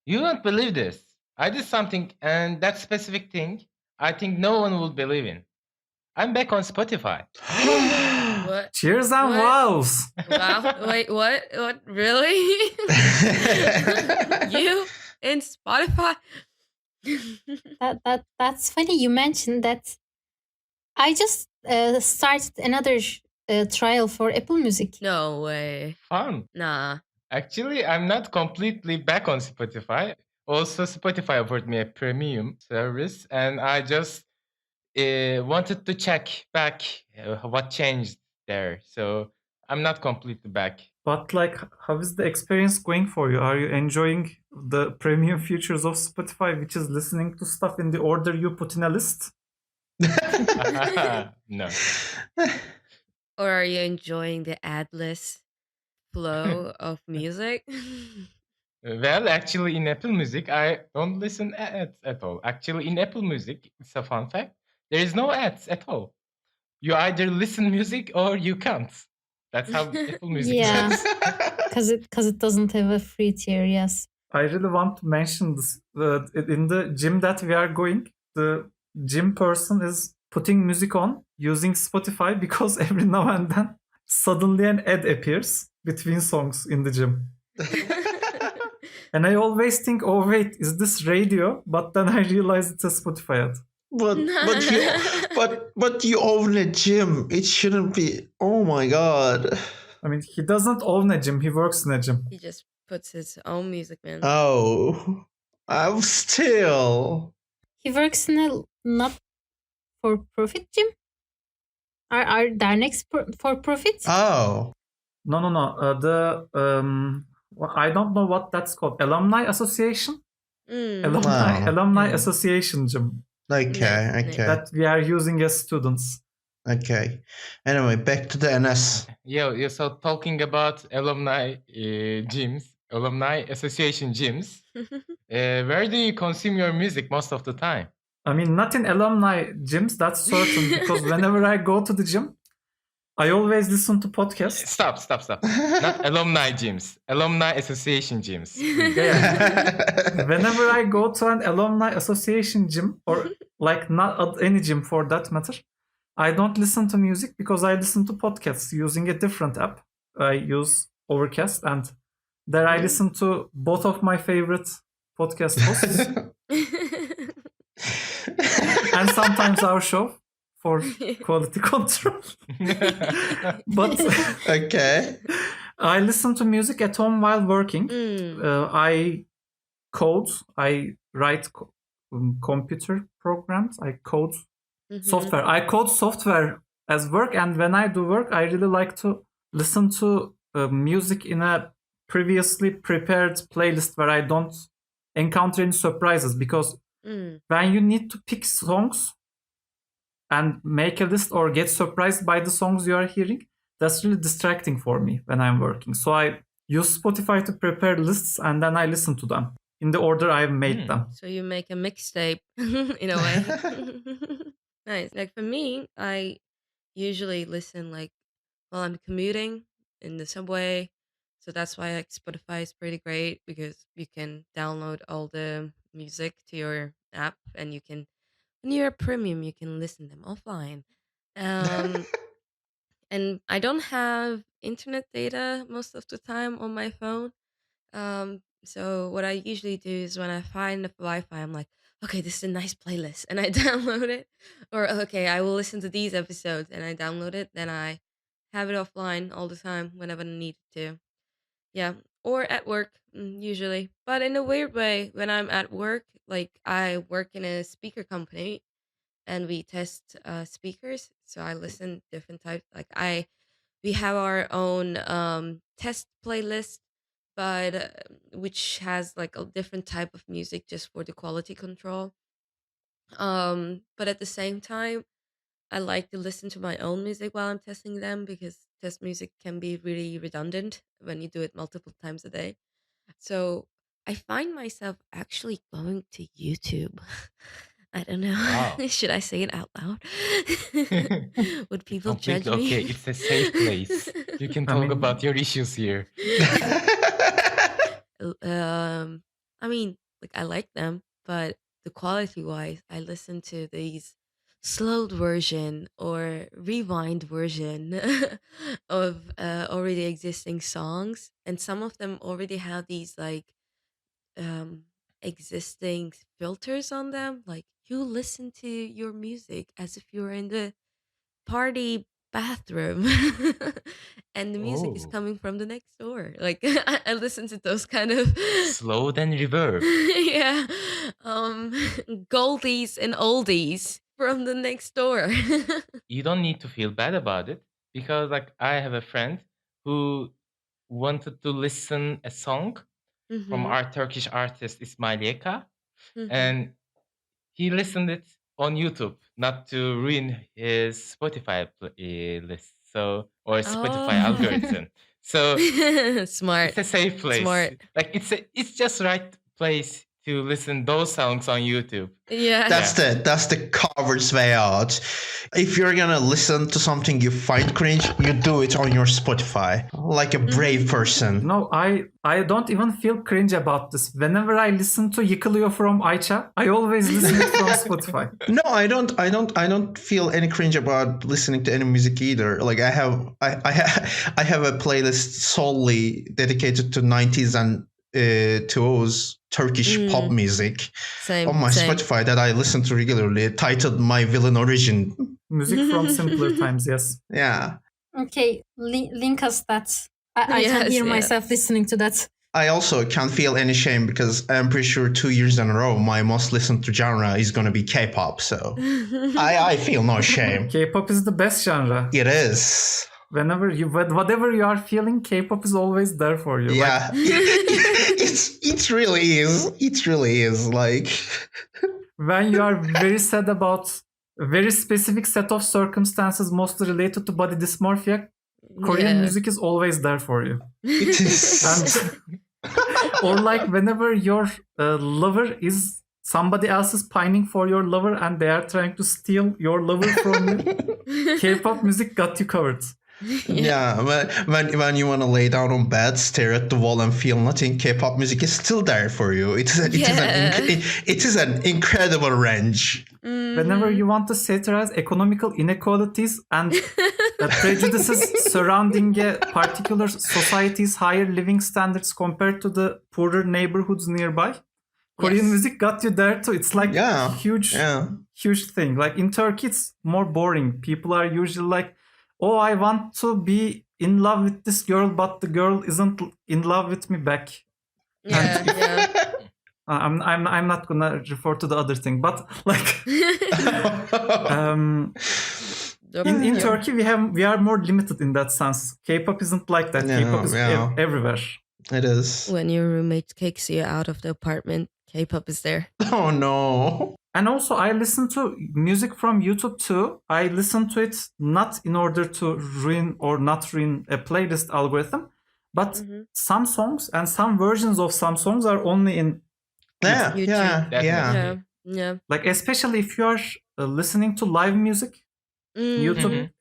You won't believe this. I did something, and that specific thing, I think no one will believe in. I'm back on Spotify. What? Cheers and What? wows. Wow. Wait, what? What? Really? You in Spotify? That's funny. You mentioned that. I just started another trial for Apple Music. No way. Fun. Nah. Actually, I'm not completely back on Spotify. Also, Spotify offered me a premium service, and I just wanted to check back what changed there. So I'm not completely back. But like, how is the experience going for you? Are you enjoying the premium features of Spotify, which is listening to stuff in the order you put in a list? No. Or are you enjoying the adless flow of music? Well, actually, in Apple Music, I don't listen ads at all. Actually, in Apple Music, it's a fun fact. There is no ads at all. You either listen music or you can't. That's how Apple Music Yeah. works. Because it doesn't have a free tier. Yes. I really want to mention this. In the gym that we are going, the gym person is putting music on using Spotify because every now and then suddenly an ad appears between songs in the gym. And I always think, oh wait, is this radio? But then I realize it's a Spotify ad. But you own a gym. It shouldn't be. Oh my god. I mean, he doesn't own a gym. He works in a gym. He just puts his own music, man. Oh, I'm still. He works in a not for profit gym. Are derneks for profit? Oh. No. I don't know what that's called. Alumni Association? Alumni Association gym. Okay. That we are using as students. Okay. Anyway, back to the NS. Yeah, so talking about alumni gyms, alumni association gyms, where do you consume your music most of the time? I mean, not in alumni gyms, that's certain, because whenever I go to the gym, I always listen to podcasts. Stop. Not alumni gyms, alumni association gyms. Whenever I go to an alumni association gym, or like not any gym for that matter, I don't listen to music because I listen to podcasts using a different app. I use Overcast, and there I listen to both of my favorite podcast hosts and sometimes our show for quality control. But okay, I listen to music at home while working. I code. I write computer programs. I code software. I code software as work, and when I do work, I really like to listen to music in a previously prepared playlist where I don't encounter any surprises, because when you need to pick songs and make a list or get surprised by the songs you are hearing, that's really distracting for me when I'm working. So I use Spotify to prepare lists, and then I listen to them in the order I've made them. So you make a mixtape in a way. Nice. Like for me, I usually listen like while I'm commuting in the subway. So that's why like Spotify is pretty great, because you can download all the music to your app, and you can, when you're a premium, you can listen them offline. And I don't have internet data most of the time on my phone. So what I usually do is when I find the Wi-Fi, I'm like, okay, this is a nice playlist, and I download it. Or okay, I will listen to these episodes, and I download it. Then I have it offline all the time whenever I need to. Yeah, or at work usually. But in a weird way, when I'm at work, like I work in a speaker company, and we test speakers. So I listen different types. We have our own test playlist, but which has like a different type of music just for the quality control. But at the same time, I like to listen to my own music while I'm testing them, because test music can be really redundant when you do it multiple times a day. So I find myself actually going to YouTube. I don't know. Wow. Should I say it out loud? Would people judge Completely me? okay. It's a safe place. You can I talk mean- about your issues here. I mean, like I like them, but the quality wise, I listen to these slowed version or rewind version of already existing songs, and some of them already have these like um existing filters on them. Like you listen to your music as if you're in the party bathroom and the music is Oh, coming from the next door. Like I listen to those kind of slowed and reverb. yeah, um goldies and oldies from the next door. You don't need to feel bad about it because like I have a friend who wanted to listen a song from Mhm. our Turkish artist Ismail Yeka, Mhm. and he listened it on YouTube, not to ruin his Spotify list, so or Spotify Oh. algorithm. So Smart. it's a safe place. Smart. Like it's just right place to listen those songs on YouTube. Yeah. That's Yeah. the coward's way out. If you're gonna listen to something you find cringe, you do it on your Spotify, like a brave person. No, I don't even feel cringe about this. Whenever I listen to Yıkılıyor from Ayça, I always listen it from Spotify. No, I don't feel any cringe about listening to any music either. Like I have a playlist solely dedicated to 90s and 2000s Turkish pop music Same. on my Same. Spotify that I listen to regularly, titled My Villain Origin. Music from simpler times, yes. Yeah. Okay, link us that. I can Yes, hear yeah. myself listening to that. I also can't feel any shame because I'm pretty sure 2 years in a row my most listened to genre is gonna be K-pop. So I feel no shame. K-pop is the best genre. It is. Whenever whatever you are feeling, K-pop is always there for you. Yeah, it really is. It really is. Like, When you are very sad about a very specific set of circumstances, mostly related to body dysmorphia, Korean music is always there for you. it is. And, or like whenever your lover is somebody else is pining for your lover and they are trying to steal your lover from you, K-pop music got you covered. Yeah, when you want to lay down on bed, stare at the wall, and feel nothing, K-pop music is still there for you. It is an incredible range. Whenever you want to satirize economical inequalities and prejudices surrounding a particular society's higher living standards compared to the poorer neighborhoods nearby, Korean music got you there too. It's like a huge thing. Like in Turkey, it's more boring. People are usually like, oh, I want to be in love with this girl, but the girl isn't in love with me back. I'm not gonna refer to the other thing, but like in Turkey we are more limited in that sense. K-pop isn't like that. K-pop is everywhere. It is. When your roommate kicks you out of the apartment, K-pop is there. Oh no. And also I listen to music from YouTube too. I listen to it not in order to ruin or not ruin a playlist algorithm, but some songs and some versions of some songs are only in YouTube. Yeah. Like especially if you are listening to live music, YouTube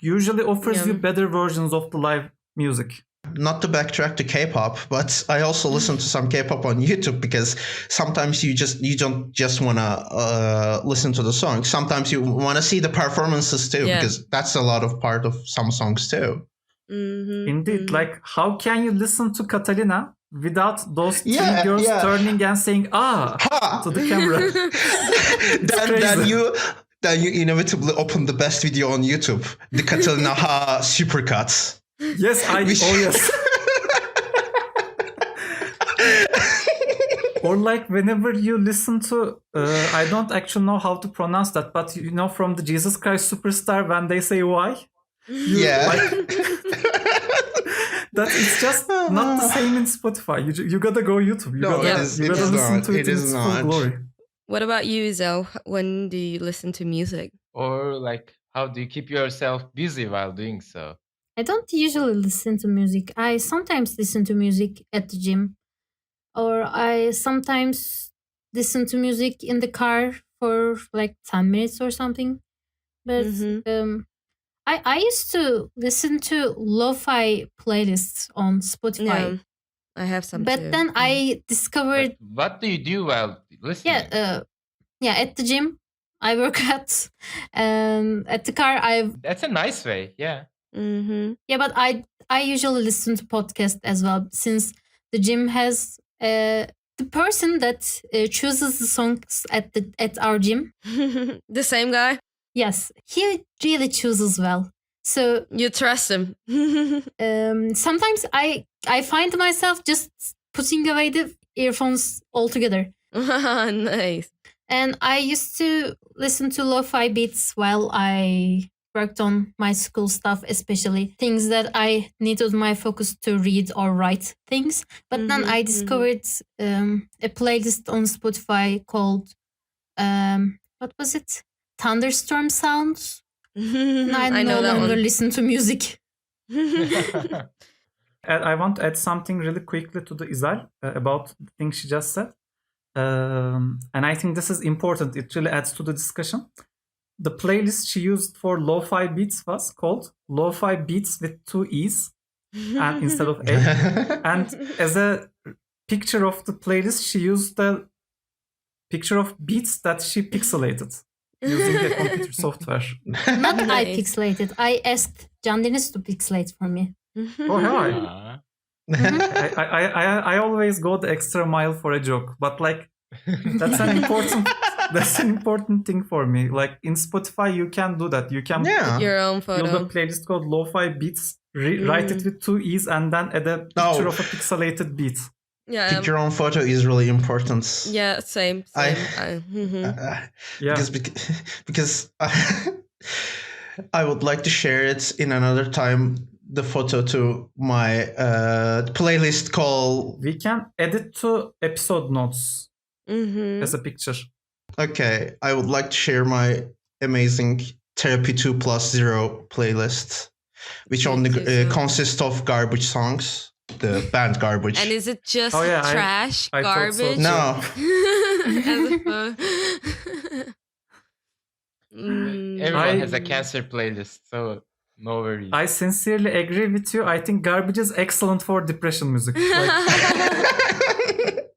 usually offers you better versions of the live music. Not to backtrack to K-pop, but I also listen to some K-pop on YouTube because sometimes you don't just want to listen to the song. Sometimes you want to see the performances too, because that's a lot of part of some songs too. Indeed, like how can you listen to Catalina without those three girls turning and saying to the camera? then you inevitably open the best video on YouTube, the Catalina supercuts. Yes, yes. Or like whenever you listen to, I don't actually know how to pronounce that, but you know from the Jesus Christ Superstar when they say why? That it's just not the same in Spotify. You gotta go YouTube. You gotta listen to it in its full glory. What about you, Zell? When do you listen to music? Or like, how do you keep yourself busy while doing so? I don't usually listen to music. I sometimes listen to music at the gym, or I sometimes listen to music in the car for like 10 minutes or something. But I used to listen to lo-fi playlists on Spotify. I have some But too. then I discovered. But what do you do while listening? Yeah, at the gym I work out, and at the car That's a nice way. Yeah. Yeah, but I usually listen to podcast as well, since the gym has the person that chooses the songs at our gym. The same guy? Yes, he really chooses well. So you trust him. Sometimes I find myself just putting away the earphones altogether. Nice. And I used to listen to lo-fi beats while I worked on my school stuff, especially things that I needed my focus to read or write things. But then I discovered a playlist on Spotify called what was it? Thunderstorm Sounds. And I no longer listen to music. I want to add something really quickly to the Izal about the thing she just said. And I think this is important. It really adds to the discussion. The playlist she used for lo-fi beats was called Lo-fi Beats with 2 E's and instead of A. And as a picture of the playlist, she used the picture of beats that she pixelated using the computer software. Not I pixelated. I asked Can Deniz to pixelate for me. Oh, have I? I always go the extra mile for a joke, but like that's an important thing for me. Like in Spotify, you can do that. You can put your own photo. Build a playlist called Lo-fi Beats, write it with 2 E's, and then add a picture of a pixelated beat. Yeah, pick your own photo is really important. Yeah, same. Because I would like to share it in another time. The photo to my playlist called. We can add it to episode notes as a picture. Okay, I would like to share my amazing Therapy 2+0 playlist, which only consists of garbage songs. The band Garbage. And is it just trash? I garbage? So. No. Everyone has a cancer playlist, so no worries. I sincerely agree with you. I think Garbage is excellent for depression music.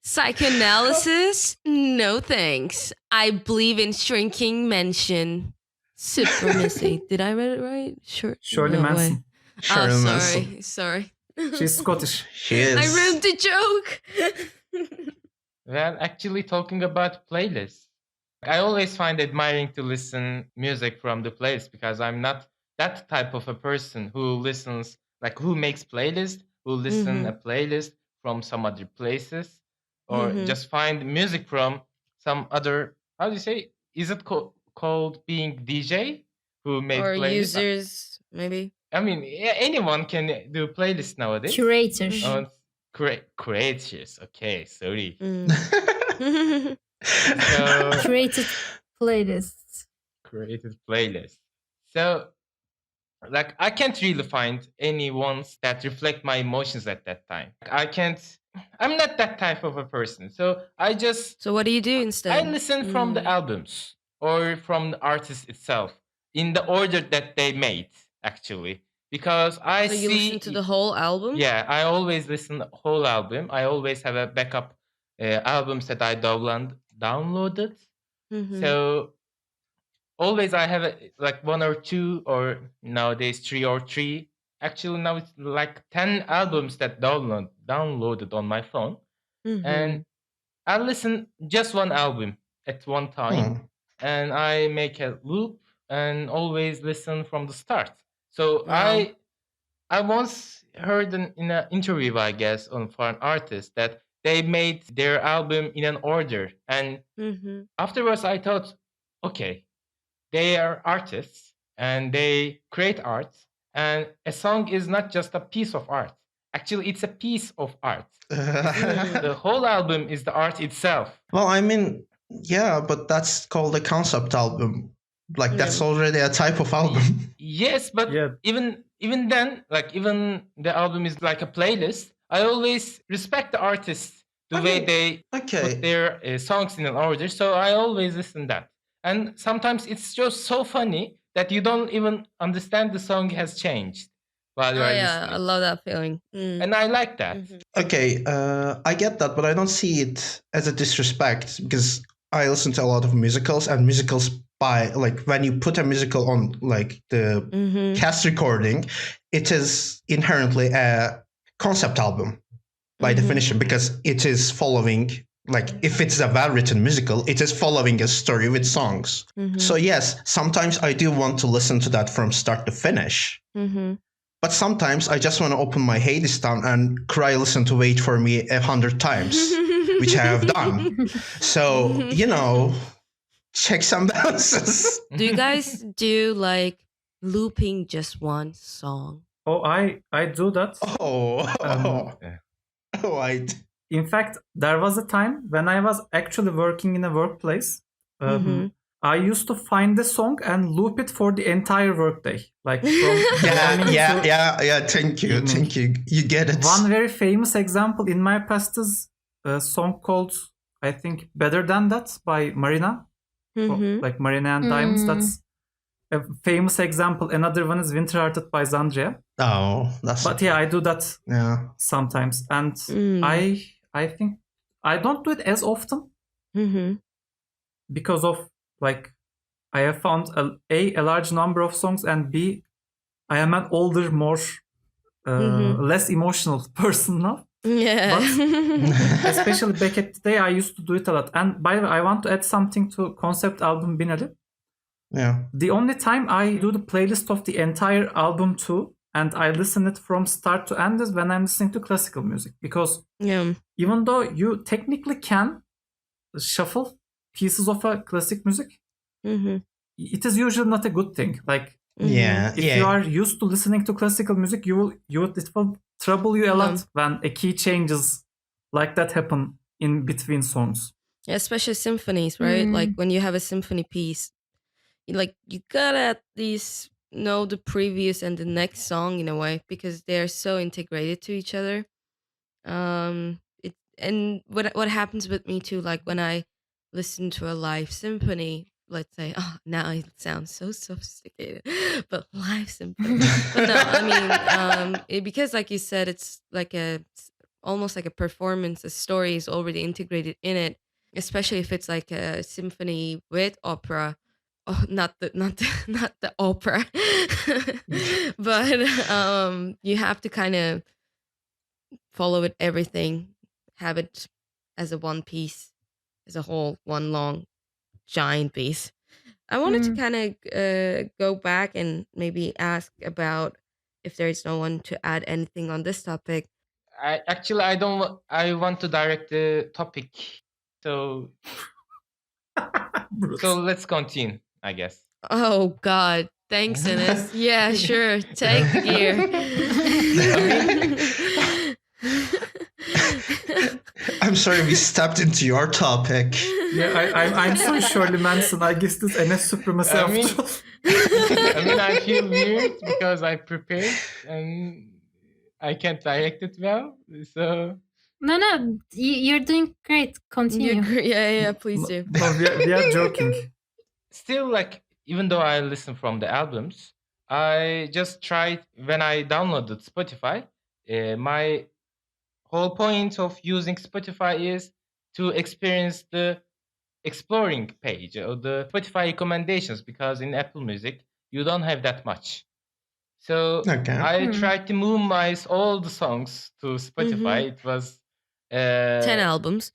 Psychoanalysis? No thanks. I believe in shrinking mention. Supremacy. Did I read it right? Shirley Manson. Sorry. She's Scottish. She is. I ruined the joke. Well, actually talking about playlists, I always find admiring to listen music from the playlist because I'm not that type of a person who listens, like who makes playlist, who listen a playlist from some other places, or just find music from some other, how do you say, is it called being DJ who made or playlists? Users, maybe. I mean, anyone can do playlists nowadays. Curators. Curators. Okay, sorry. Created playlists. Created playlists. So, like, I can't really find any ones that reflect my emotions at that time. I'm not that type of a person. So I just... So what do you do instead? I listen from the albums or from the artist itself in the order that they made, actually. Because So you listen to the whole album? Yeah, I always listen the whole album. I always have a backup albums that I downloaded. So always I have like 1 or 2 or nowadays 3 or 3. Actually now it's like 10 albums that downloaded on my phone. And I listen just one album at one time. And I make a loop and always listen from the start. So I once heard in an interview, I guess, for an artist that they made their album in an order. And afterwards I thought, okay, they are artists and they create art. And a song is not just a piece of art. Actually, it's a piece of art. The whole album is the art itself. Well, I mean, yeah, but that's called a concept album. Like that's already a type of album. Yes, but even then, like even the album is like a playlist. I always respect the artists, the way they put their songs in an order. So I always listen that. And sometimes it's just so funny that you don't even understand the song has changed while you Oh are yeah, I listening. love that feeling. And I like that. Okay, I get that, but I don't see it as a disrespect because I listen to a lot of musicals, and musicals by like when you put a musical on like the cast recording, it is inherently a concept album by definition because it is following like if it's a well-written musical, it is following a story with songs. So yes, sometimes I do want to listen to that from start to finish. But sometimes I just want to open my Hades down and cry listen to Wait For Me 100 times, which I have done. So, checks and balances. Do you guys do like looping just one song? Oh, I do that. Oh, I. In fact, there was a time when I was actually working in a workplace. I used to find the song and loop it for the entire workday, like from morning to yeah. Thank you. You get it. One very famous example in my past is a song called, I think, "Better Than That" by Marina, like Marina and Diamonds. That's a famous example. Another one is "Winter Hearted" by Zandria. Oh, that's. But yeah, I do that sometimes, and I think I don't do it as often because of like I have found a large number of songs, and B, I am an older, more less emotional person now. Yeah. But especially back at the day, I used to do it a lot. And by the way, I want to add something to concept album Binali. Yeah. The only time I do the playlist of the entire album too, and I listen it from start to end, is when I'm listening to classical music. Because even though you technically can shuffle pieces of a classic music, it is usually not a good thing. Like if you are used to listening to classical music, it will trouble you a lot when a key changes like that happen in between songs. Yeah, especially symphonies, right? Like when you have a symphony piece, you gotta at least know the previous and the next song in a way because they're so integrated to each other. And what happens with me too, like when I listen to a live symphony, let's say, oh, now it sounds so sophisticated, but live symphony. But no, I mean, because like you said, it's like almost like a performance. A story is already integrated in it, especially if it's like a symphony with opera. Oh, not the opera, but you have to kind of follow it everything, have it as a one piece, as a whole, one long giant piece. I wanted to kind of go back and maybe ask about if there is no one to add anything on this topic. I don't. I want to direct the topic. So let's continue, I guess. Oh God. Thanks, Enes. Yeah, sure. Take the gear. I'm sorry we stepped into your topic. Yeah, I'm sorry, Shirley Manson. I guess this NS supremacy after all. I feel weird because I prepared and I can't direct it well. So No, you're doing great. Continue. Yeah, please do. No, we are joking. Still, like, even though I listen from the albums, I just tried when I downloaded Spotify. My whole point of using Spotify is to experience the exploring page or the Spotify recommendations because in Apple Music you don't have that much. So I tried to move my all the songs to Spotify. It was 10 albums.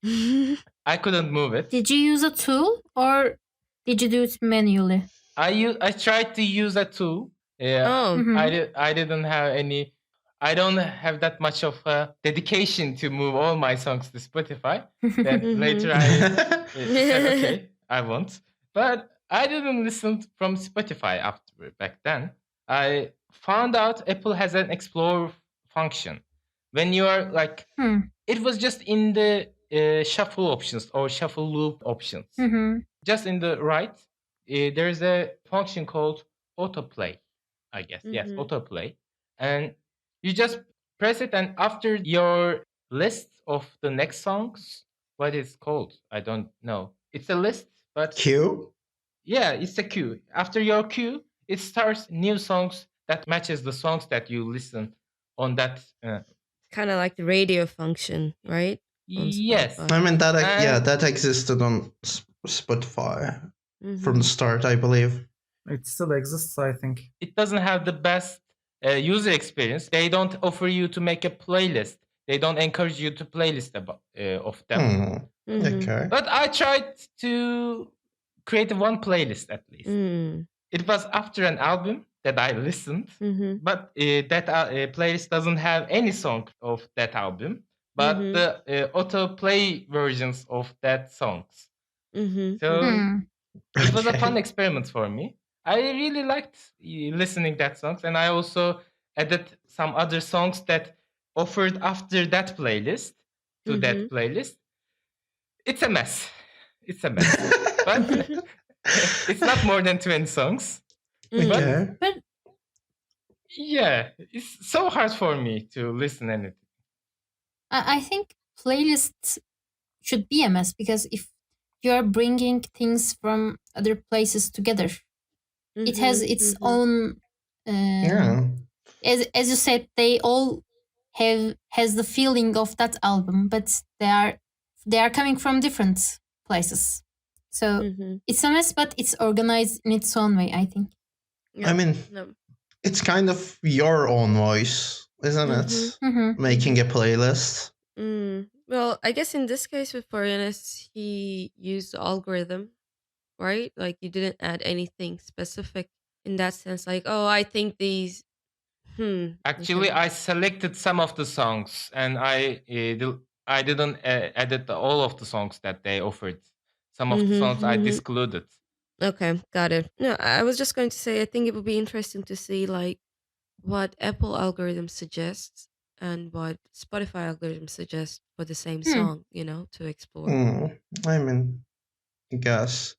I couldn't move it. Did you use a tool or did you do it manually? I tried to use a tool. Yeah, I didn't have any. I don't have that much of a dedication to move all my songs to Spotify. Then later I said, okay, I won't. But I didn't listen from Spotify after back then. I found out Apple has an explore function. When you are like, it was just in the shuffle options or shuffle loop options. Just in the right, there's a function called autoplay, I guess. Yes, autoplay. And you just press it, and after your list of the next songs, what is called? I don't know. It's a list, but queue? Yeah, it's a queue. After your queue, it starts new songs that matches the songs that you listen on that. Kind of like the radio function, right? On Yes. Spotify. I mean that And that existed on Spotify from the Mhm. start, I believe. It still exists, I think. it doesn't have the best user experience. They don't offer you to make a playlist. They don't encourage you to playlist of them. Okay. But I tried to create one playlist at least. It was after an album that I listened, but that playlist doesn't have any song of that album, but the autoplay versions of that songs. So it was a fun experiment for me. I really liked listening that songs, and I also added some other songs that offered after that playlist to that playlist. It's a mess. It's a mess, but it's not more than 20 songs. Okay. But Yeah, it's so hard for me to listen anything. I think playlists should be a mess because if you're bringing things from other places together, it has its own. Yeah. As you said, they all has the feeling of that album, but they are coming from different places. So it's a mess, but it's organized in its own way, I think. I mean, it's kind of your own voice, isn't it? Making a playlist. Well, I guess in this case with Florianus, he used the algorithm, right? Like you didn't add anything specific in that sense. Like, oh, I think these. Actually, Okay. I selected some of the songs, and I didn't edit all of the songs that they offered. Some of the songs I discluded. Okay, got it. No, I was just going to say I think it would be interesting to see like what Apple algorithm suggests and what Spotify algorithm suggests for the same song, to explore. I mean, I guess.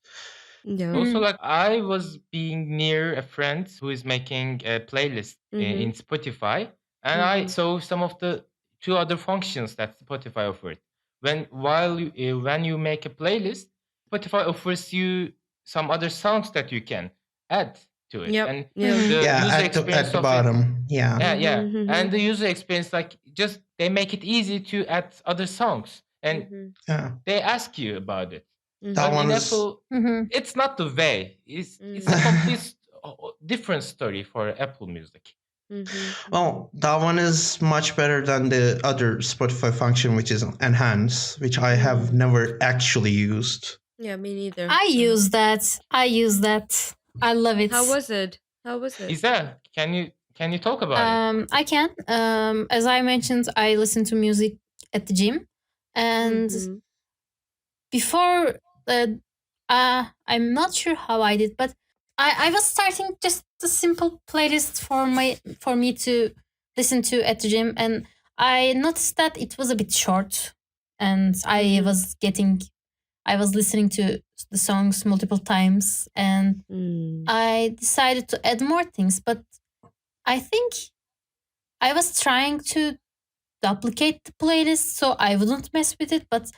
Yeah. Also, like I was being near a friend who is making a playlist in Spotify, and I saw some of the two other functions that Spotify offered. When you make a playlist, Spotify offers you some other songs that you can add to it, Yep. and Yeah. the Yeah, user at the experience of it. bottom. Yeah. Yeah, and the user experience, like just they make it easy to add other songs, and Yeah. they ask you about it. That But in one's Apple, it's not the way. It's a complete different story for Apple Music. well, that one is much better than the other Spotify function, which is enhance, which I have never actually used. Yeah, me neither. I use that. I love it. How was it? Isa, can you talk about it? I can. As I mentioned, I listen to music at the gym, and before I'm not sure how I did, but I was starting just a simple playlist for me to listen to at the gym, and I noticed that it was a bit short, and I was listening to the songs multiple times, and I decided to add more things, but I think I was trying to duplicate the playlist so I wouldn't mess with it, but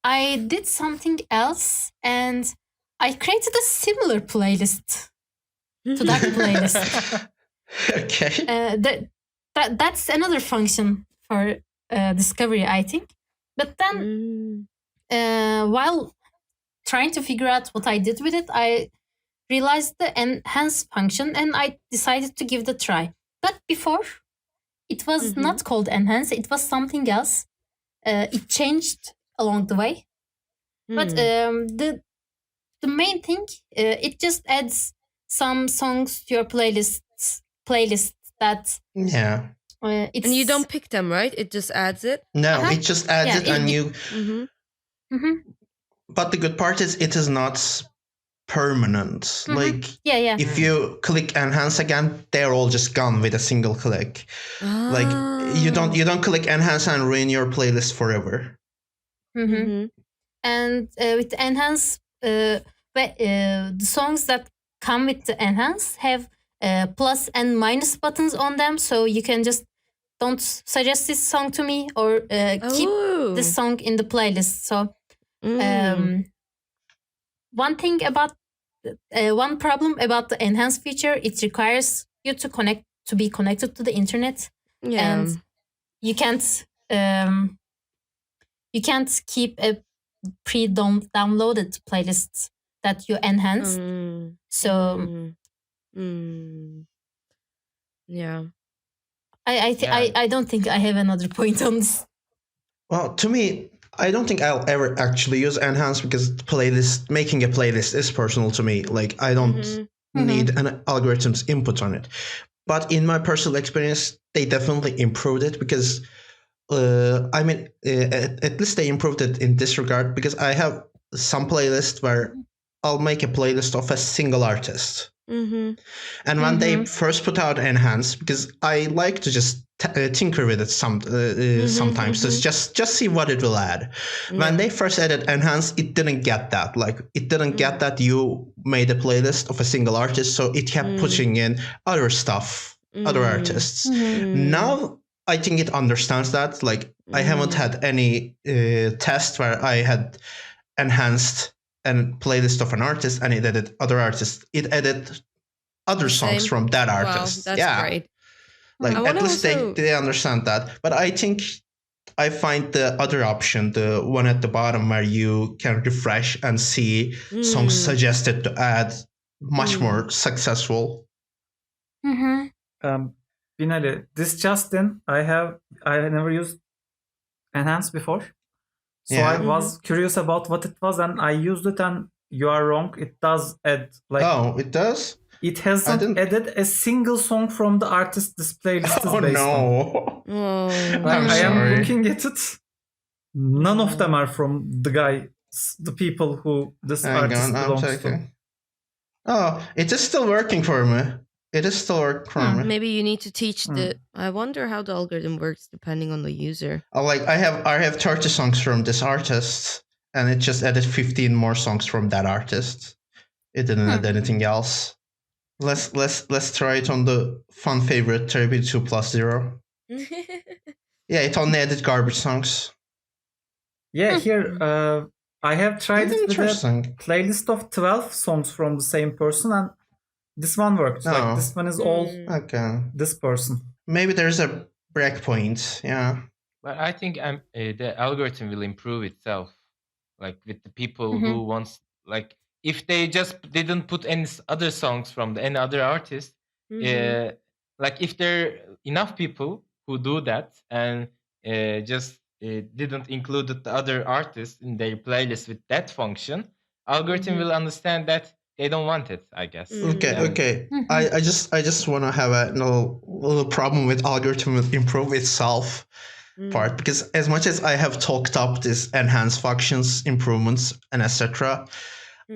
I did something else and I created a similar playlist to that playlist. Okay. That's another function for discovery, I think. But then, while trying to figure out what I did with it, I realized the enhance function and I decided to give it a try. But before, it was not called enhance, it was something else. It changed along the way. But the main thing, it just adds some songs to your playlist that and you don't pick them, right? It just adds it. No, it just adds it, and you. But the good part is it is not permanent. Like if you click enhance again, they're all just gone with a single click. Like you don't click enhance and ruin your playlist forever. And with enhance, the songs that come with the enhance have plus and minus buttons on them, so you can just don't suggest this song to me or keep this song in the playlist. So one thing about one problem about the enhanced feature, it requires you to be connected to the internet, and you can't keep a pre-downloaded playlist that you enhance. So yeah. I don't think I have another point on this. Well, to me, I don't think I'll ever actually use enhance because making a playlist is personal to me. Like I don't need an algorithm's input on it. But in my personal experience, they definitely improved it because at least they improved it in this regard because I have some playlist where I'll make a playlist of a single artist. And when they first put out enhance, because I like to just tinker with it sometimes to just see what it will add. When they first added enhance, it didn't get that. Like it didn't get that you made a playlist of a single artist, so it kept pushing in other stuff, other artists. Now I think it understands that. Like I haven't had any test where I had enhanced a playlist of an artist and it added other artists. It added other songs from that artist. Wow, that's great. Like at least they understand that. But I think I find the other option, the one at the bottom where you can refresh and see songs suggested to add, much more successful. Binali, this Justin, I never used enhance before. So I was curious about what it was and I used it, and you are wrong. It does add it does? It hasn't added a single song from the artist this playlist is based on. I am looking at it. None of them are from the people who this artist belongs to. Oh, it is still working for me. It is still working for me. Maybe you need to teach I wonder how the algorithm works depending on the user. I have 30 songs from this artist, and it just added 15 more songs from that artist. It didn't add anything else. Let's try it on the fun favorite 32+0. Yeah, it only added garbage songs. Yeah, here I have tried it with a playlist of 12 songs from the same person, and this one worked. Like this one is all this person. Maybe there's a breakpoint. Yeah. But I think the algorithm will improve itself, like with the people who wants, like if they just didn't put any other songs from any other artist, like if there are enough people who do that and just didn't include the other artists in their playlist with that function, algorithm will understand that they don't want it, I guess. Okay. I just want to have a little problem with algorithm will improve itself part, because as much as I have talked up this enhanced functions, improvements, and etc.,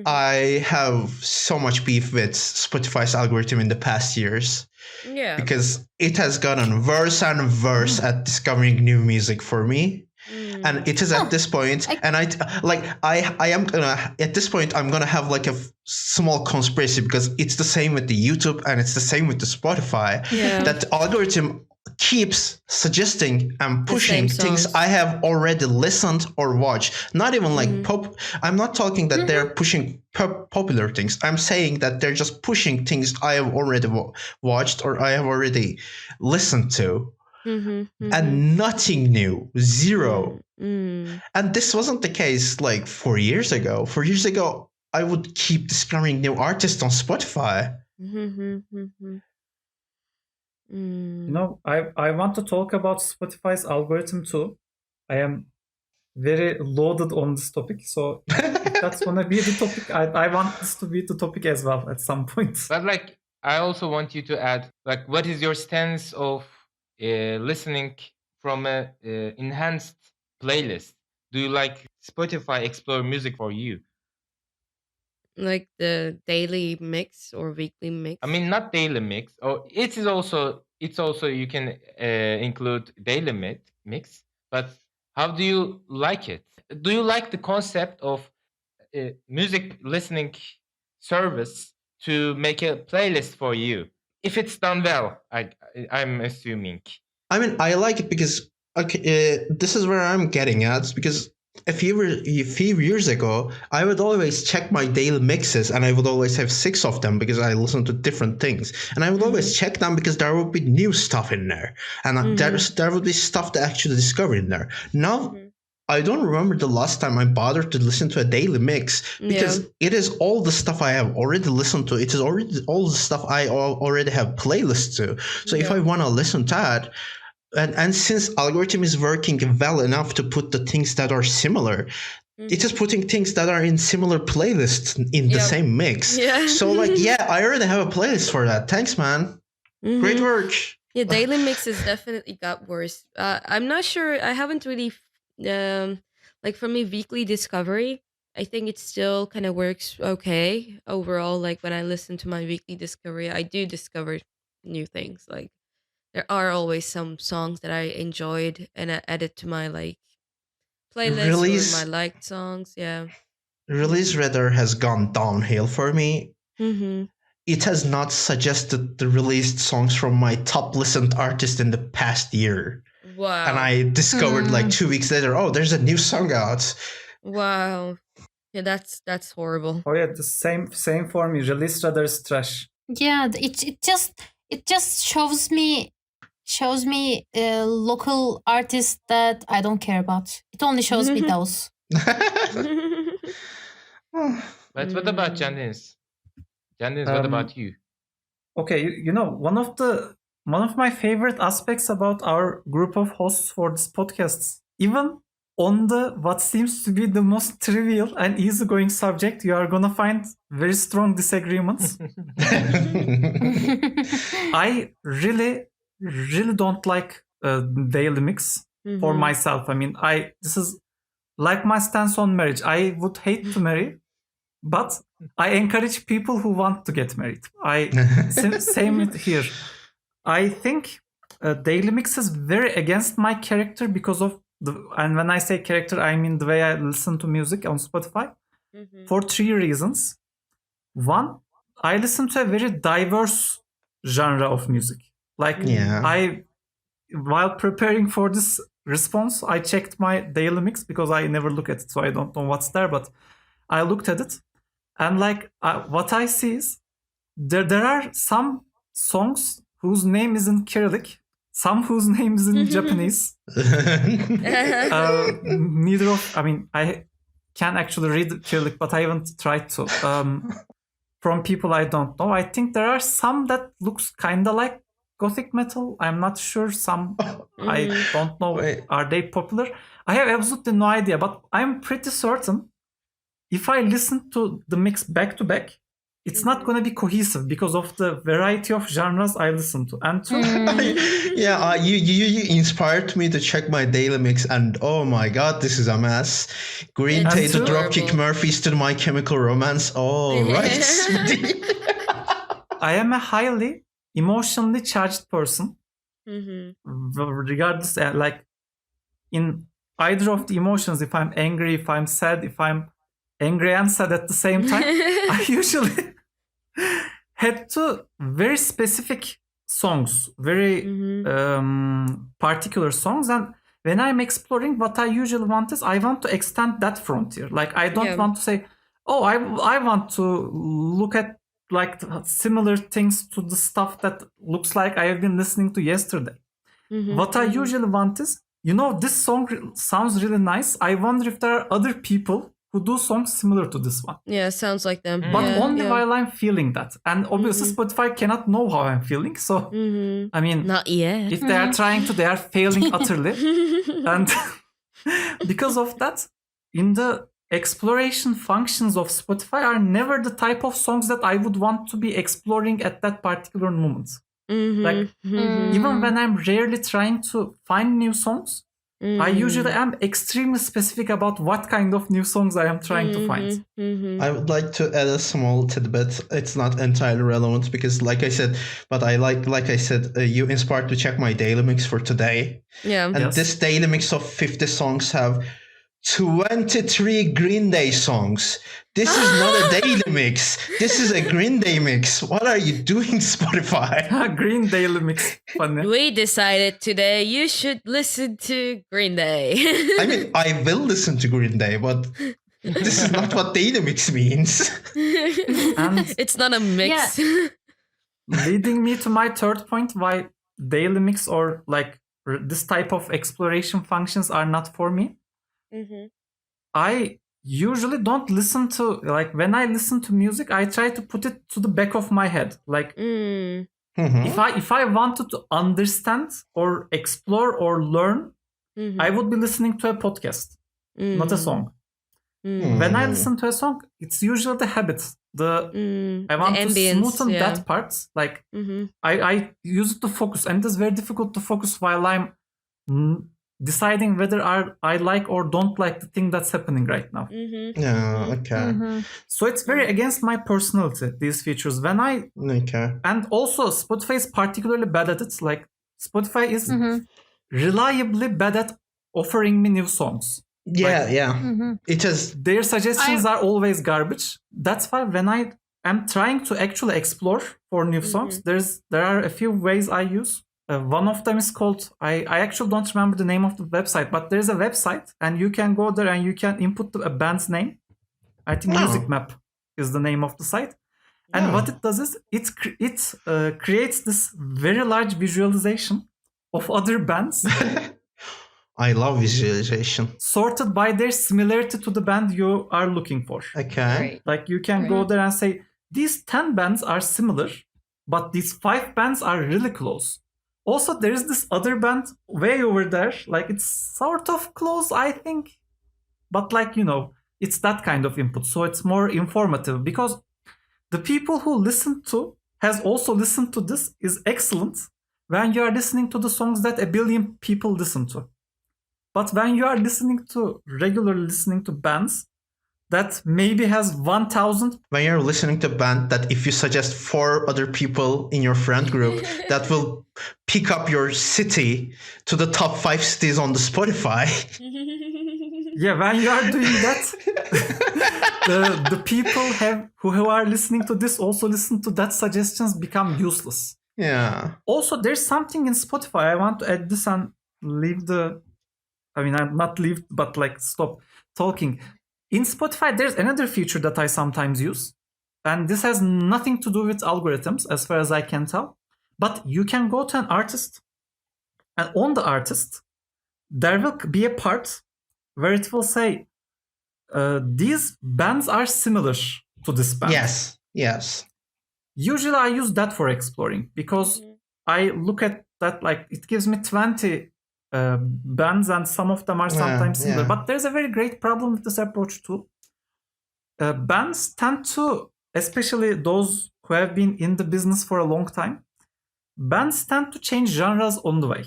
I have so much beef with Spotify's algorithm in the past years. Yeah. Because it has gotten worse and worse at discovering new music for me. And it is at this point, and I am gonna at this point I'm gonna have like a small conspiracy, because it's the same with the YouTube and it's the same with the Spotify. That the algorithm keeps suggesting and pushing things I have already listened or watched. Not even like pop. I'm not talking that they're pushing popular things. I'm saying that they're just pushing things I have already watched or I have already listened to. And nothing new, zero. And this wasn't the case like 4 years ago. 4 years ago, I would keep discovering new artists on Spotify. You know, I want to talk about Spotify's algorithm too. I am very loaded on this topic, so if that's gonna be the topic, I want this to be the topic as well at some point. But like, I also want you to add, like, what is your stance of listening from a enhanced playlist? Do you like Spotify explore music for you? Like the daily mix or weekly mix? I mean, not daily mix. Oh, it's also you can include daily mix. But how do you like it? Do you like the concept of music listening service to make a playlist for you? If it's done well, I'm assuming. I mean, I like it because this is where I'm getting at, because a few years ago, I would always check my daily mixes, and I would always have 6 of them because I listen to different things, and I would always check them because there would be new stuff in there, and there would be stuff to actually discover in there. Now, I don't remember the last time I bothered to listen to a daily mix because it is all the stuff I have already listened to. It is already all the stuff I already have playlists to. So if I want to listen to that. And since algorithm is working well enough to put the things that are similar, it is putting things that are in similar playlists in the same mix. Yeah. So I already have a playlist for that. Thanks, man. Great work. Yeah, daily mixes definitely got worse. I'm not sure. I haven't really, for me, weekly discovery. I think it still kind of works okay overall. Like when I listen to my weekly discovery, I do discover new things. Like there are always some songs that I enjoyed and I added to my playlist or my liked songs. Yeah. Release radar has gone downhill for me. It has not suggested the released songs from my top listened artist in the past year. Wow. And I discovered 2 weeks later, oh, there's a new song out. Wow. Yeah, that's horrible. Oh yeah, the same for me. Release radar is trash. Yeah, it just shows me local artists that I don't care about. It only shows me those. But what about Janice? Janice, what about you? Okay, one of my favorite aspects about our group of hosts for this podcast, even on what seems to be the most trivial and easygoing subject, you are gonna find very strong disagreements. I really don't like daily mix for myself. I mean, this is like my stance on marriage. I would hate to marry, but I encourage people who want to get married. Same it here. I think daily mix is very against my character because of and when I say character, I mean the way I listen to music on Spotify, for 3 reasons. One, I listen to a very diverse genre of music. While preparing for this response, I checked my daily mix because I never look at it, so I don't know what's there, but I looked at it, and what I see is there are some songs whose name is in Cyrillic, some whose name is in Japanese. Neither of, I mean, I can actually read Cyrillic, but I haven't tried to. From people I don't know. I think there are some that looks kind of like Gothic metal. I'm not sure. Some I don't know. Are they popular? I have absolutely no idea, but I'm pretty certain if I listen to the mix back to back, it's not going to be cohesive because of the variety of genres I listen to. And you inspired me to check my daily mix, and oh my god, this is a mess. Green Day to Dropkick Murphys to My Chemical Romance. Oh, right. I am a highly emotionally charged person. Regardless, in either of the emotions, if I'm angry, if I'm sad, if I'm angry and sad at the same time, I usually head to very specific songs, very particular songs. And when I'm exploring, what I usually want is I want to extend that frontier. I don't want to say, oh, I want to look at similar things to the stuff that looks like I have been listening to yesterday. What I usually want is, this song sounds really nice. I wonder if there are other people who do songs similar to this one. Yeah, sounds like them. But only while I'm feeling that. And obviously Spotify cannot know how I'm feeling. So, I mean, not yet. If they are trying to, they are failing utterly. And because of that, in the exploration functions of Spotify are never the type of songs that I would want to be exploring at that particular moment. Even when I'm rarely trying to find new songs, I usually am extremely specific about what kind of new songs I am trying to find. I would like to add a small tidbit. It's not entirely relevant because, like I said, you inspired to check my daily mix for today. Yeah. And this daily mix of 50 songs have 23 Green Day songs. This is not a daily mix. This is a Green Day mix. What are you doing, Spotify? Green Day mix. Funny. We decided today you should listen to Green Day. I mean, I will listen to Green Day, but this is not what daily mix means. And it's not a mix. Yeah. leading me to my third point, why daily mix or like this type of exploration functions are not for me. Mm-hmm. I usually don't listen to, like, when I listen to music, I try to put it to the back of my head. Like, Mhm. if I wanted to understand or explore or learn, Mm-hmm. I would be listening to a podcast, not a song. Mm. When I listen to a song, it's usually the habit. I want to smoothen that part. Like, I use it to focus, and it's very difficult to focus while I'm deciding whether I like or don't like the thing that's happening right now. Yeah, okay. So it's very against my personality, these features. And also Spotify is particularly bad at it. Like, Spotify is reliably bad at offering me new songs. Yeah, It is. Their suggestions are always garbage. That's why when I am trying to actually explore for new songs, there are a few ways I use. One of them is called, I actually don't remember the name of the website, but there's a website and you can go there and you can input a band's name. I think Music Map is the name of the site. And what it does is it creates this very large visualization of other bands. I love visualization. Sorted by their similarity to the band you are looking for. Okay. Right. Like, you can go there and say, these 10 bands are similar, but these 5 bands are really close. Also, there is this other band way over there. Like, it's sort of close, I think. But, like, it's that kind of input. So it's more informative, because the people who has also listened to this is excellent when you are listening to the songs that a billion people listen to. But when you are regularly listening to bands that maybe has 1,000. When you're listening to a band that if you suggest 4 other people in your friend group, that will pick up your city to the top 5 cities on the Spotify. Yeah, when you are doing that, the people who are listening to this also listen to that, suggestions become useless. Yeah. Also, there's something in Spotify. I want to add this and not leave, but like stop talking. In Spotify, there's another feature that I sometimes use. And this has nothing to do with algorithms, as far as I can tell. But you can go to an artist, and on the artist, there will be a part where it will say, these bands are similar to this band. Yes. Usually I use that for exploring, because I look at that, like, it gives me 20 bands, and some of them are sometimes similar. But there's a very great problem with this approach too. Bands tend to, especially those who have been in the business for a long time, bands tend to change genres on the way.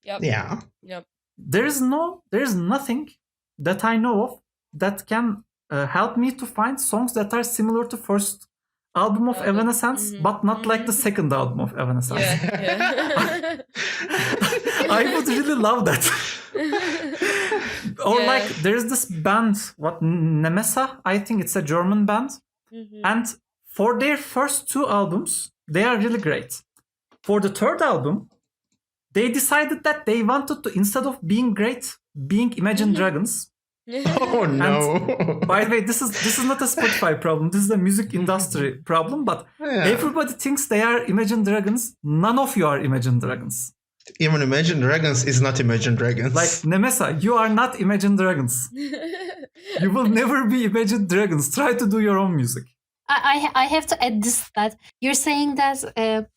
Yep. Yeah. Yep. There's nothing that I know of that can help me to find songs that are similar to first album of Evanescence, but not like the second album of Evanescence. Yeah. I would really love that. Or like, there's this band, Nemesa, I think it's a German band. And for their first 2 albums, they are really great. For the third album, they decided that they wanted to, instead of being great, being Imagine Dragons. Oh no. And, by the way, this is not a Spotify problem. This is a music industry problem. But everybody thinks they are Imagine Dragons. None of you are Imagine Dragons. Even Imagine Dragons is not Imagine Dragons. Like, Nemesa, you are not Imagine Dragons. You will never be Imagine Dragons. Try to do your own music. I have to add this, that you're saying that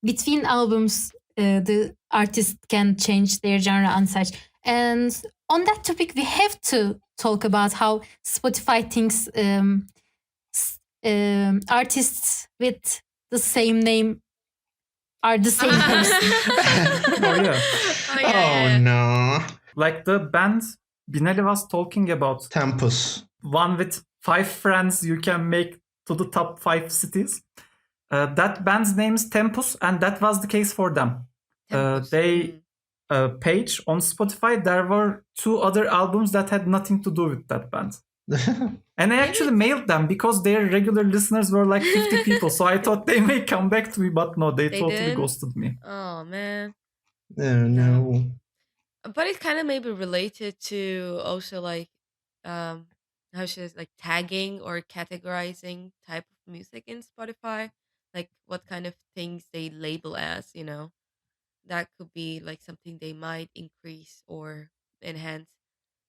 between albums the artist can change their genre and such. And on that topic, we have to talk about how Spotify thinks artists with the same name are the same person. Oh no. Like the band Binali was talking about. Tempus. One with 5 friends you can make to the top 5 cities. That band's name is Tempus, and that was the case for them. They page on Spotify, there were 2 other albums that had nothing to do with that band. And I actually mailed them because their regular listeners were like 50 people. So I thought they may come back to me, but no, they totally didn't? ghosted me. Oh man. No. But it kind of maybe related to also like how should I say, like tagging or categorizing type of music in Spotify, like what kind of things they label as, that could be like something they might increase or enhance.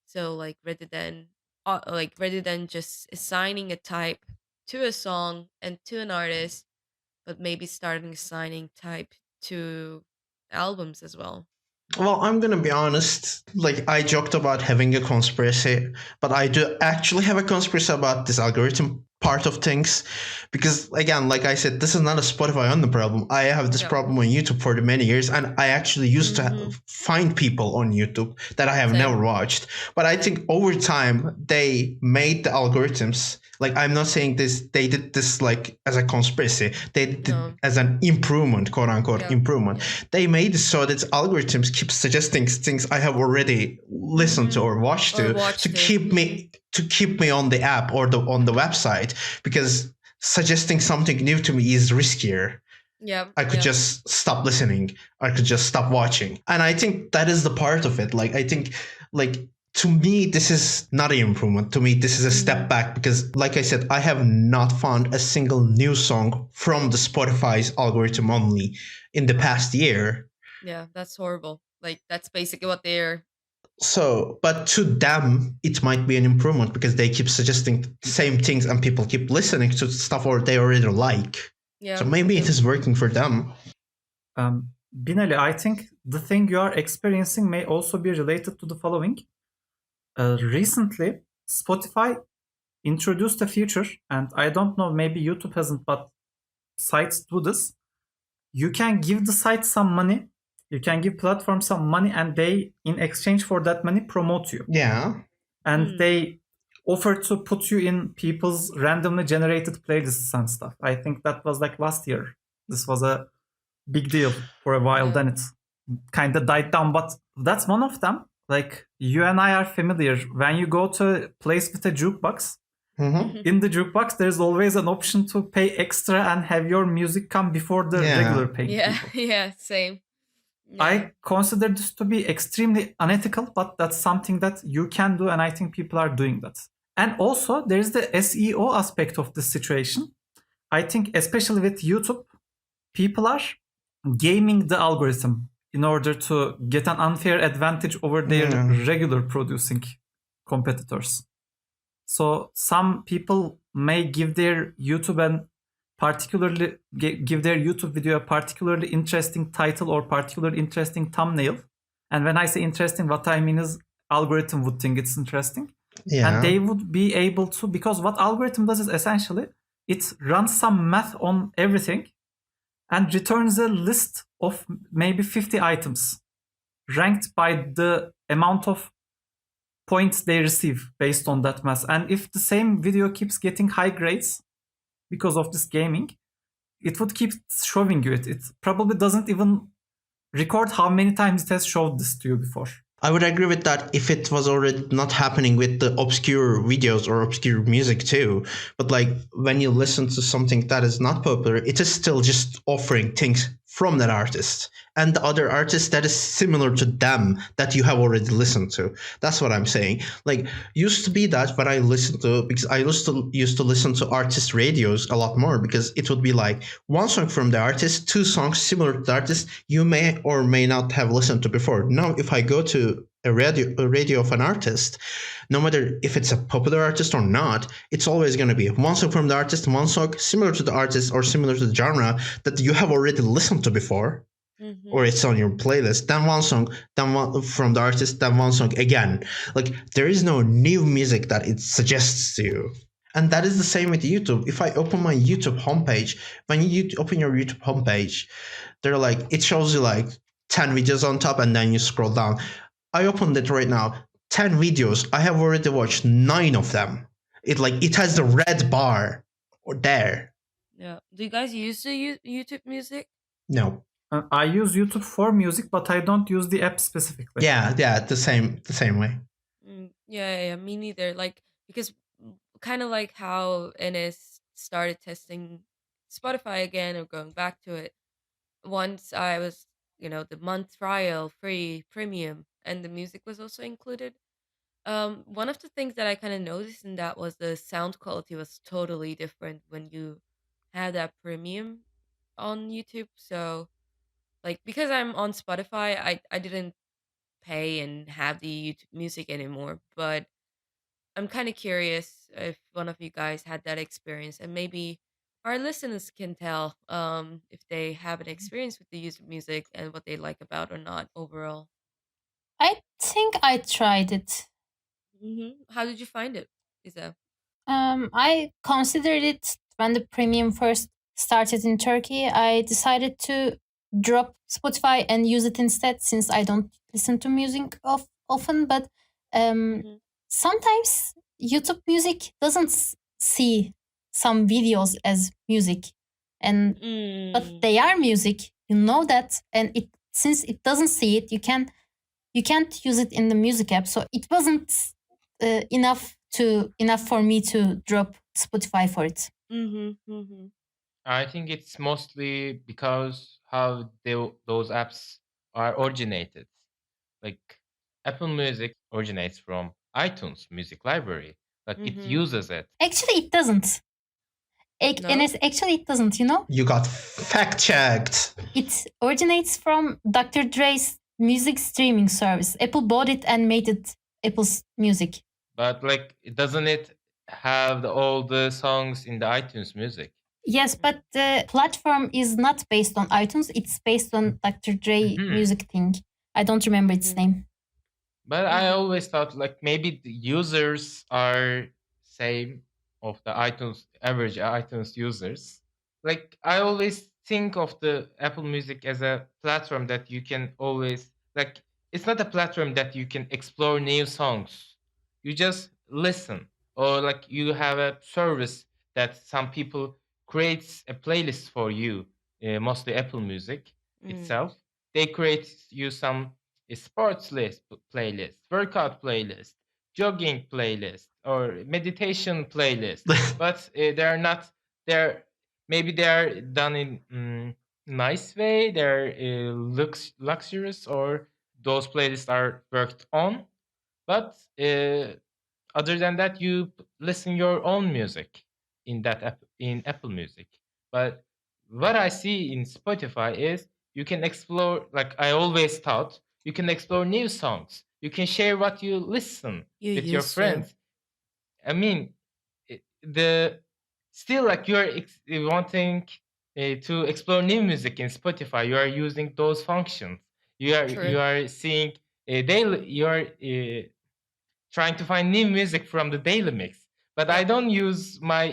So rather than just assigning a type to a song and to an artist, but maybe starting assigning type to albums as well. Well, I'm gonna be honest. Like, I joked about having a conspiracy, but I do actually have a conspiracy about this algorithm part of things. Because, again, like I said, this is not a Spotify only problem. I have this Yeah. problem on YouTube for the many years, and I actually used to find people on YouTube that I have Same. never watched. But I think over time, they made the algorithms. Like, I'm not saying this, they did this like as a conspiracy. They did as an improvement, quote unquote, improvement. They made it so that algorithms keep suggesting things I have already listened to or watched to keep me on the app or on the website, because suggesting something new to me is riskier. Yeah. I could just stop listening. I could just stop watching. And I think that is the part of it. Like, I think, like, to me, this is not an improvement. To me, this is a step back because, like I said, I have not found a single new song from the Spotify's algorithm only in the past year. Yeah, that's horrible. Like, that's basically what they're... So, but to them, it might be an improvement because they keep suggesting the same things and people keep listening to stuff or they already like. Yeah. So maybe it is working for them. Binali, I think the thing you are experiencing may also be related to the following. Recently, Spotify introduced a feature, and I don't know, maybe YouTube hasn't, but sites do this. You can give the site some money, you can give platforms some money, and they, in exchange for that money, promote you. Yeah. And they offer to put you in people's randomly generated playlists and stuff. I think that was like last year. This was a big deal for a while, then it kind of died down, but that's one of them. Like, you and I are familiar. When you go to a place with a jukebox, in the jukebox, there's always an option to pay extra and have your music come before the regular paying people. Yeah, same. Yeah. I consider this to be extremely unethical, but that's something that you can do, and I think people are doing that. And also, there's the SEO aspect of this situation. I think, especially with YouTube, people are gaming the algorithm in order to get an unfair advantage over their regular producing competitors. So some people may give their YouTube video a particularly interesting title or particularly interesting thumbnail. And when I say interesting, what I mean is algorithm would think it's interesting. Yeah. And they would be able to, because what algorithm does is essentially it runs some math on everything and returns a list of maybe 50 items ranked by the amount of points they receive based on that math. And if the same video keeps getting high grades because of this gaming, it would keep showing you it. It probably doesn't even record how many times it has showed this to you before. I would agree with that if it was already not happening with the obscure videos or obscure music too. But like when you listen to something that is not popular, it is still just offering things from that artist and the other artist that is similar to them that you have already listened to. That's what I'm saying. Like, used to be that when I listened to, because I used to listen to artist radios a lot more, because it would be like one song from the artist, 2 songs similar to the artist you may or may not have listened to before. Now, if I go to a radio of an artist, no matter if it's a popular artist or not, it's always going to be one song from the artist, one song similar to the artist or similar to the genre that you have already listened to before, or it's on your playlist, then one song, then one from the artist, then one song again. Like, there is no new music that it suggests to you. And that is the same with YouTube. If I open my YouTube homepage, when you open your YouTube homepage, they're like, it shows you like 10 videos on top and then you scroll down. I opened it right now. 10 videos. I have already watched 9 of them. It has the red bar there. Yeah. Do you guys use the YouTube Music? No. I use YouTube for music, but I don't use the app specifically. Yeah, the same way. Yeah, me neither. Like because kind of like how Enes started testing Spotify again or going back to it. Once I was, the month trial, free, premium, and the music was also included. One of the things that I kind of noticed in that was the sound quality was totally different when you had that premium on YouTube. So, like, because I'm on Spotify, I didn't pay and have the YouTube music anymore. But I'm kind of curious if one of you guys had that experience, and maybe our listeners can tell if they have an experience with the YouTube music and what they like about or not overall. I think I tried it. How did you find it, Isa? I considered it when the premium first started in Turkey. I decided to drop Spotify and use it instead since I don't listen to music often. But um, Mm-hmm. sometimes YouTube music doesn't see some videos as music, and but they are music. You know that, and it since it doesn't see it, you can't use it in the music app. So it wasn't enough for me to drop Spotify for it. I think it's mostly because how those apps are originated. Like Apple Music originates from iTunes music library. Like it uses it. Actually, it doesn't. No? Actually, it doesn't. You know, You got fact checked. it originates from Dr. Dre's music streaming service. Apple bought it and made it Apple's music. But like, doesn't it have all the songs in the iTunes music? Yes, but the platform is not based on iTunes. It's based on Dr. Dre music thing. I don't remember its name. But I always thought like maybe the users are same of the iTunes average iTunes users. Like I always think of the Apple Music as a platform that you can always like it's not a platform that you can explore new songs. You just listen or like you have a service that some people creates a playlist for you, mostly Apple Music itself. They create you some a sports list playlist, workout playlist, jogging playlist, or meditation playlist. But they are not. They're maybe they are done in nice way. They're luxurious, or those playlists are worked on. But other than that, you listen your own music in that in Apple Music. But what I see in Spotify is you can explore. Like I always thought, you can explore new songs. You can share what you listen You with your used to. friends. I mean, the still like you're wanting to explore new music in Spotify. You are using those functions. You True. are seeing daily. You are trying to find new music from the daily mix. But I Yep. don't use my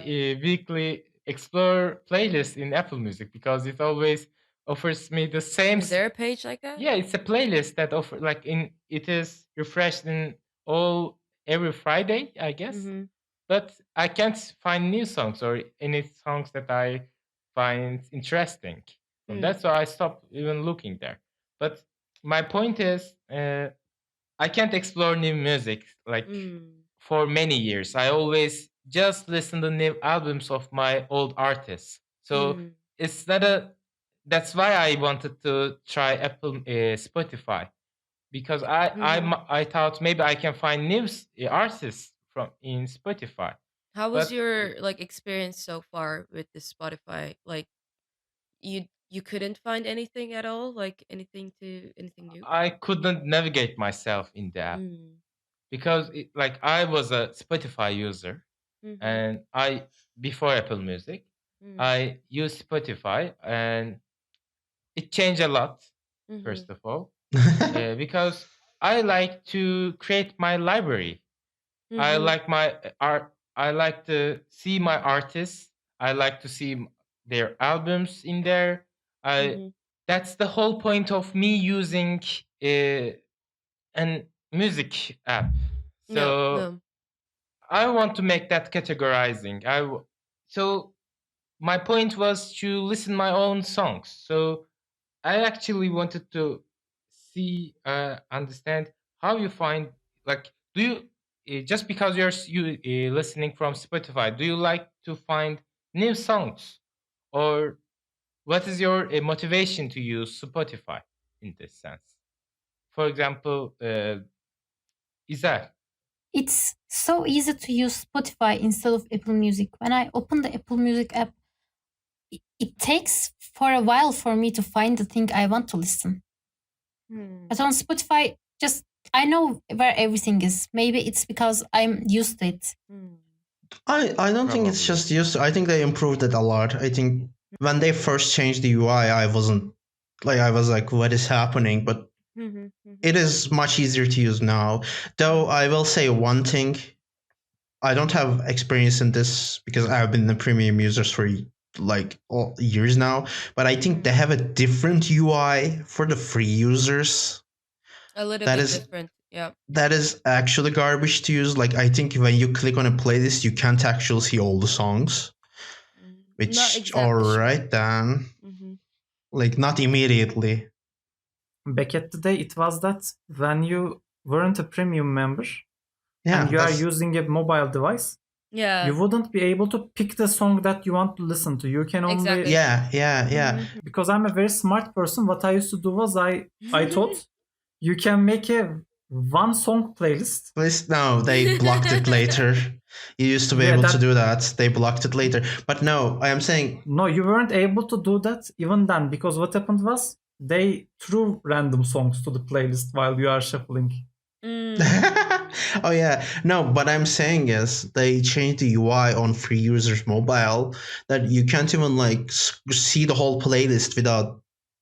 weekly explore playlist in Apple Music because it always offers me the same. Is there a page like that? Yeah, it's a playlist that offer like in it is refreshed in all every Friday, I guess. But I can't find new songs or any songs that I find interesting. And that's why I stopped even looking there. But my point is, I can't explore new music like for many years. I always just listen to new albums of my old artists. So it's not a. That's why I wanted to try Apple Spotify because I thought maybe I can find new artists from in Spotify. How was But your like experience so far with the Spotify? Like you couldn't find anything at all, like anything new? I couldn't navigate myself in the app because like I was a Spotify user and I before Apple Music I used Spotify and it changed a lot first of all because I like to create my library. I like my art. I like to see my artists. I like to see their albums in there. I That's the whole point of me using uh, an music app. No, So no. I want to make that categorizing. So my point was to listen my own songs. So I actually wanted to understand how you find, like, do you just because listening from Spotify, do you like to find new songs, or what is your motivation to use Spotify in this sense? For example, is that It's so easy to use Spotify instead of Apple Music. When I open the Apple Music app, it takes for a while for me to find the thing I want to listen. But on Spotify, just I know where everything is. Maybe it's because I'm used to it. I don't think it's probably? just used to. I think they improved it a lot. I think when they first changed the UI, I was like, what is happening? But it is much easier to use now. Though I will say one thing, I don't have experience in this because I've been the premium users for like all years now, but I think they have a different UI for the free users. A little That bit is different. Yeah. that is actually garbage to use. Like I think when you click on a playlist, you can't actually see all the songs. Not Which exactly sure. alright then. Like not immediately. Back at the day, it was that when you weren't a premium member Yeah, and you are using a mobile device, Yeah. you wouldn't be able to pick the song that you want to listen to. You can only Exactly. yeah. because I'm a very smart person. What I used to do was I thought you can make a one song playlist. Please, no, they blocked it later. You used to be Yeah, able to do that. They blocked it later. But no, I am saying No, you weren't able to do that even then, because what happened was they threw random songs to the playlist while you are shuffling. oh yeah, no, but I'm saying is they changed the UI on free users mobile that you can't even like see the whole playlist without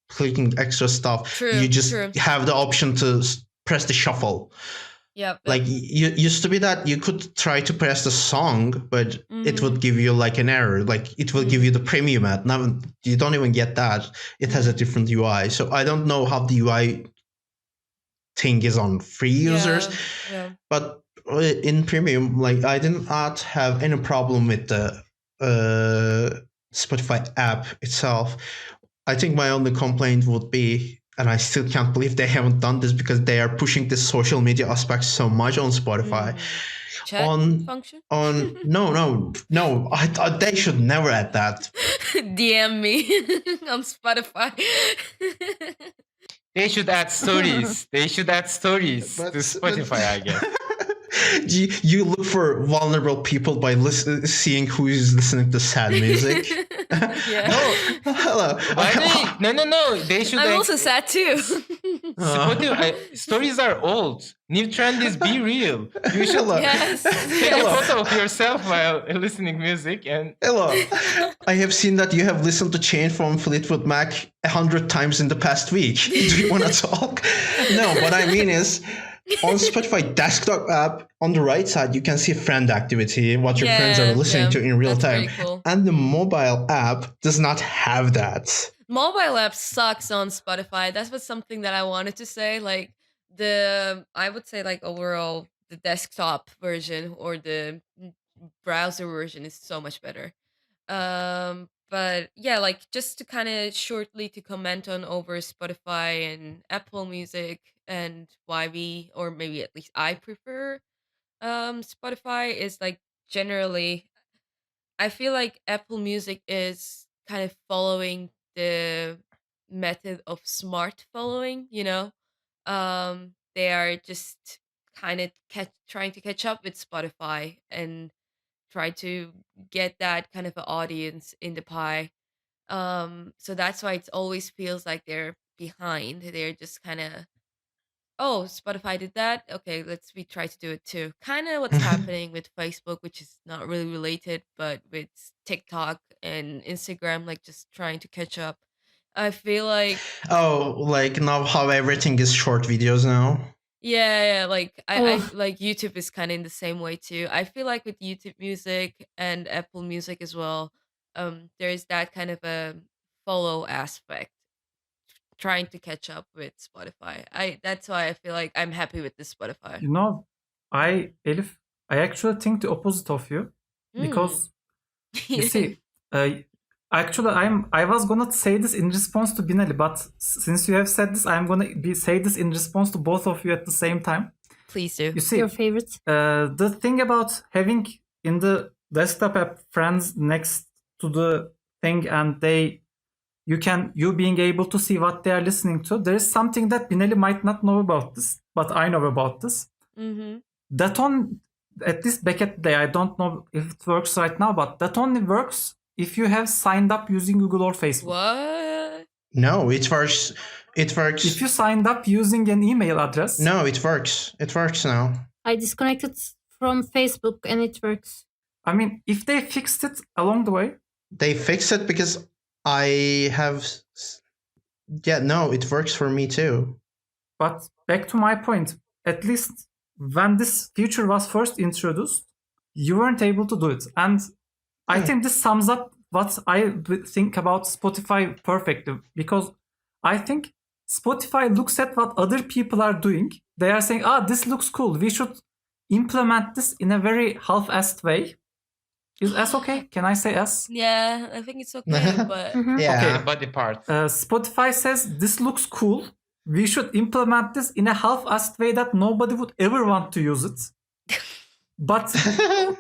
clicking extra stuff. True. You just True. have the option to press the shuffle. Yep. Like you used to be that you could try to press the song, but it would give you like an error. Like it will give you the premium ad. Now you don't even get that. It has a different UI. So I don't know how the UI thing is on free users, but in premium, like I did not have any problem with the Spotify app itself. I think my only complaint would be, and I still can't believe they haven't done this because they are pushing this social media aspect so much on Spotify. Chat function? No. They should never add that. DM me on Spotify. They should add stories. They should add stories to Spotify, I guess. You look for vulnerable people by seeing who is listening to sad music. No, hello. No. They should. I'm also sad too. Spotify stories are old. New trend is be real. You should take a photo of yourself while listening music and. Hello. I have seen that you have listened to Chain from Fleetwood Mac 100 times in the past week. Do you want to talk? No, what I mean is, on Spotify desktop app, on the right side, you can see friend activity, what your friends are listening to in real time. Cool. And the mobile app does not have that. Mobile app sucks on Spotify. That's what's something that I wanted to say. Like I would say like overall, the desktop version or the browser version is so much better. But yeah, like just to kind of shortly to comment on over Spotify and Apple Music and why we, or maybe at least I prefer Spotify is like generally I feel like Apple Music is kind of following the method of smart following, you know? They are just kind of trying to catch up with Spotify and try to get that kind of an audience in the pie. So that's why it always feels like they're behind. They're just kind of, oh, Spotify did that. Okay, we try to do it too. Kind of what's happening with Facebook, which is not really related, but with TikTok and Instagram, like just trying to catch up. I feel like like now how everything is short videos now. yeah, like I like YouTube is kind of in the same way too. I feel like with YouTube Music and Apple Music as well, there's that kind of a follow aspect, trying to catch up with Spotify. That's why I feel like I'm happy with this Spotify. You know, Elif, I actually think the opposite of you because you see, Actually, I was gonna say this in response to Binali, but since you have said this, I'm gonna say this in response to both of you at the same time. Please do. You see, Your favorite? The thing about having in the desktop app friends next to the thing, and you being able to see what they are listening to. There is something that Binali might not know about this, but I know about this. That on, at least back at the day, I don't know if it works right now, but that only works if you have signed up using Google or Facebook. What? No, it works. It works. If you signed up using an email address. No, it works. It works now. I disconnected from Facebook and it works. I mean, if they fixed it along the way. They fixed it because I have. Yeah, no, it works for me too. But back to my point, at least when this feature was first introduced, you weren't able to do it. And I think this sums up what I think about Spotify perfectly, because I think Spotify looks at what other people are doing. They are saying, this looks cool. We should implement this in a very half-assed way. Is S okay? Can I say S? Yeah, I think it's okay, but Yeah. Okay, the body part. Spotify says this looks cool. We should implement this in a half-assed way that nobody would ever want to use it. But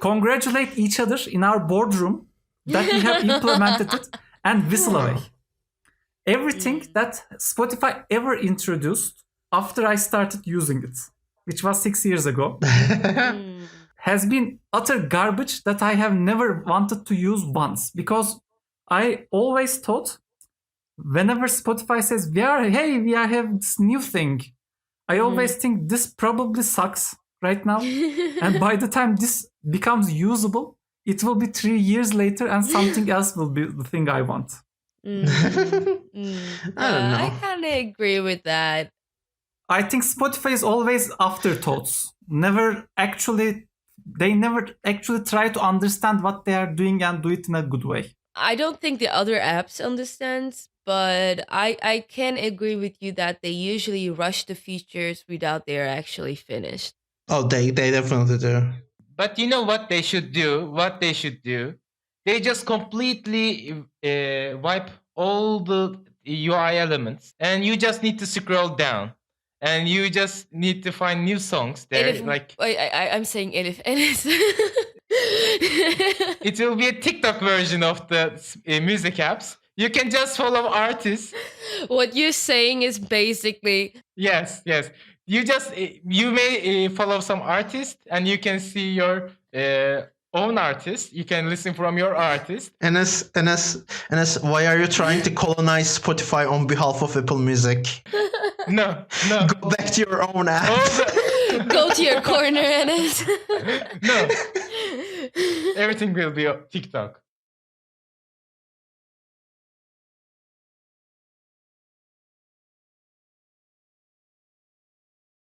congratulate each other in our boardroom that we have implemented it and whistle away. Everything that Spotify ever introduced after I started using it, which was 6 years ago, has been utter garbage that I have never wanted to use once, because I always thought whenever Spotify says we have this new thing, I always think this probably sucks right now. And by the time this becomes usable, it will be 3 years later and something else will be the thing I want. I don't know. I kind of agree with that. I think Spotify is always afterthoughts. They never actually try to understand what they are doing and do it in a good way. I don't think the other apps understand, but I can agree with you that they usually rush the features without they're actually finished. Oh, they definitely do. But you know what they should do? They just completely wipe all the UI elements, and you just need to scroll down, and you just need to find new songs there. I'm saying Elif, Enes. It will be a TikTok version of the music apps. You can just follow artists. What you're saying is basically yes. You may follow some artist, and you can see your own artist. You can listen from your artist. Enes, why are you trying to colonize Spotify on behalf of Apple Music? No. Go back to your own app. Go to your corner, Enes. No. Everything will be TikTok.